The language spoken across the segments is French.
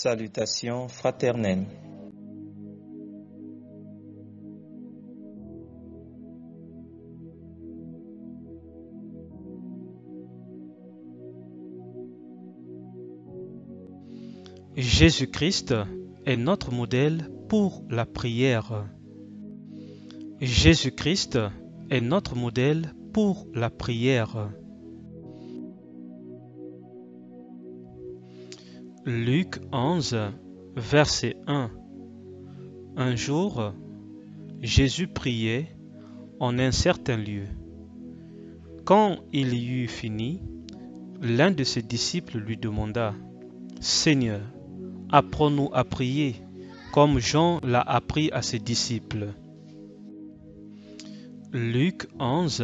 Salutations fraternelles. Jésus-Christ est notre modèle pour la prière. Jésus-Christ est notre modèle pour la prière. Luc 11, verset 1. Un jour, Jésus priait en un certain lieu. Quand il y eut fini, l'un de ses disciples lui demanda: « Seigneur, apprends-nous à prier, comme Jean l'a appris à ses disciples. » Luc 11,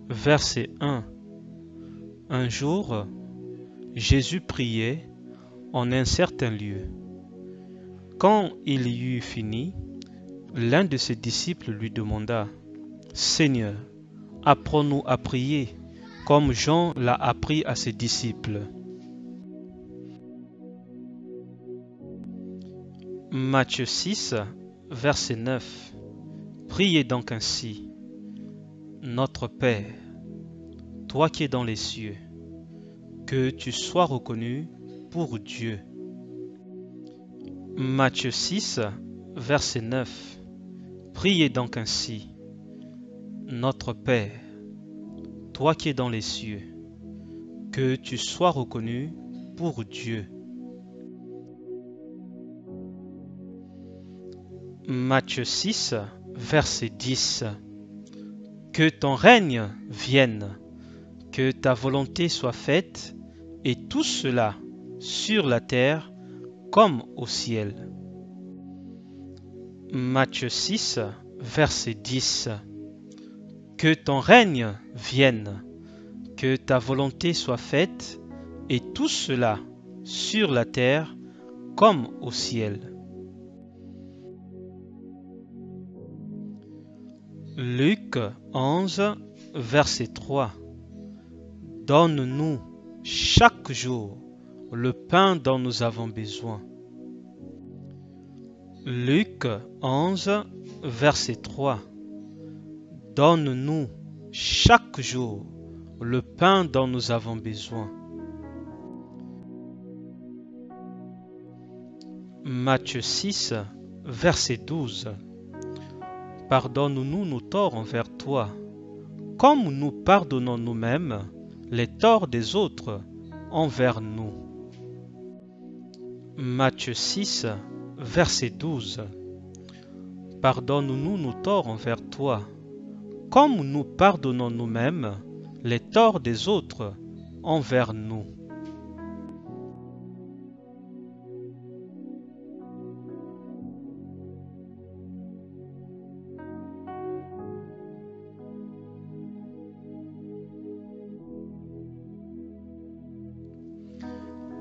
verset 1. Un jour, Jésus priait en un certain lieu. Quand il y eut fini, l'un de ses disciples lui demanda: « Seigneur, apprends-nous à prier, comme Jean l'a appris à ses disciples. » Matthieu 6, verset 9. Priez donc ainsi: Notre Père, toi qui es dans les cieux, que tu sois reconnu pour Dieu. Matthieu 6, verset 9. Priez donc ainsi: Notre Père, toi qui es dans les cieux, que tu sois reconnu pour Dieu. Matthieu 6, verset 10. Que ton règne vienne, que ta volonté soit faite, et tout cela sur la terre comme au ciel. Matthieu 6, verset 10. Que ton règne vienne, que ta volonté soit faite, et tout cela sur la terre comme au ciel. Luc 11, verset 3. Donne-nous chaque jour le pain dont nous avons besoin. Luc 11, verset 3. Donne-nous chaque jour le pain dont nous avons besoin. Matthieu 6, verset 12. Pardonne-nous nos torts envers toi, comme nous pardonnons nous-mêmes les torts des autres envers nous. Matthieu 6, verset 12. Pardonne-nous nos torts envers toi, comme nous pardonnons nous-mêmes les torts des autres envers nous.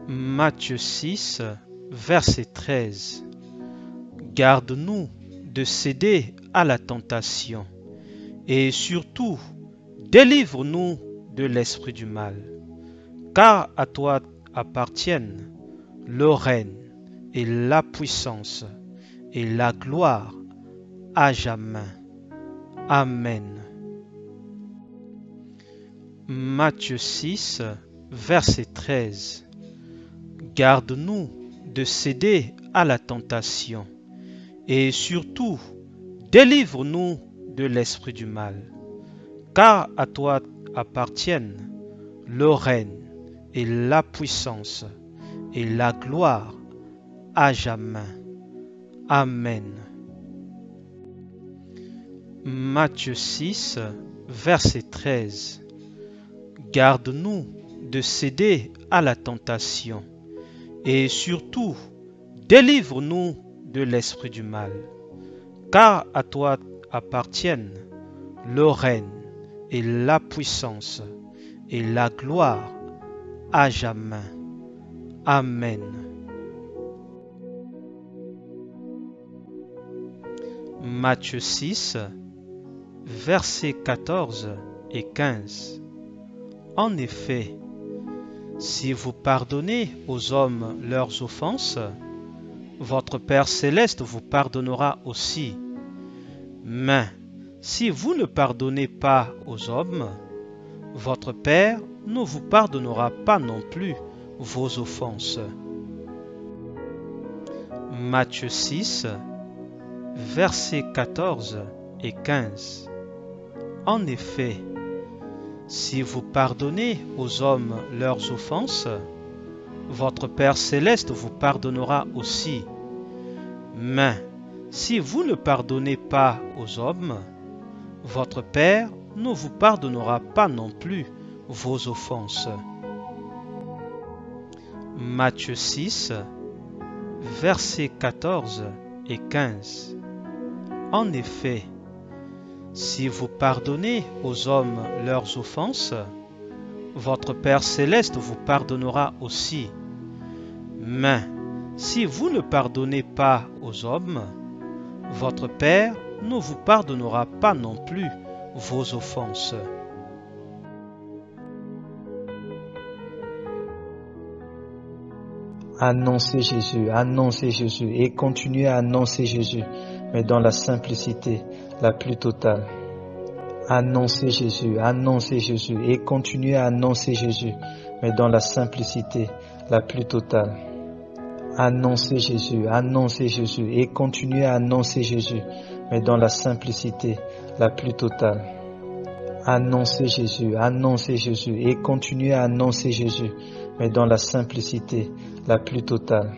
Matthieu 6, verset 13. Garde-nous de céder à la tentation, et surtout, délivre-nous de l'esprit du mal. Car à toi appartiennent le règne et la puissance et la gloire à jamais. Amen. Matthieu 6, verset 13. Garde-nous de céder à la tentation, et surtout, délivre-nous de l'esprit du mal. Car à toi appartiennent le règne et la puissance et la gloire à jamais. Amen. Matthieu 6, verset 13. Garde-nous de céder à la tentation, et surtout, délivre-nous de l'esprit du mal. Car à toi appartiennent le règne et la puissance et la gloire à jamais. Amen. Matthieu 6, versets 14 et 15. En effet, si vous pardonnez aux hommes leurs offenses, votre Père céleste vous pardonnera aussi. Mais si vous ne pardonnez pas aux hommes, votre Père ne vous pardonnera pas non plus vos offenses. Matthieu 6, versets 14 et 15. En effet, si vous pardonnez aux hommes leurs offenses, votre Père céleste vous pardonnera aussi. Mais si vous ne pardonnez pas aux hommes, votre Père ne vous pardonnera pas non plus vos offenses. Matthieu 6, versets 14 et 15. En effet, si vous pardonnez aux hommes leurs offenses, votre Père céleste vous pardonnera aussi. Mais si vous ne pardonnez pas aux hommes, votre Père ne vous pardonnera pas non plus vos offenses. Annoncez Jésus et continuez à annoncer Jésus, mais dans la simplicité la plus totale. Annoncez Jésus et continuez à annoncer Jésus, mais dans la simplicité la plus totale. Annoncez Jésus et continuez à annoncer Jésus, mais dans la simplicité la plus totale. Annoncez Jésus et continuez à annoncer Jésus, mais dans la simplicité la plus totale.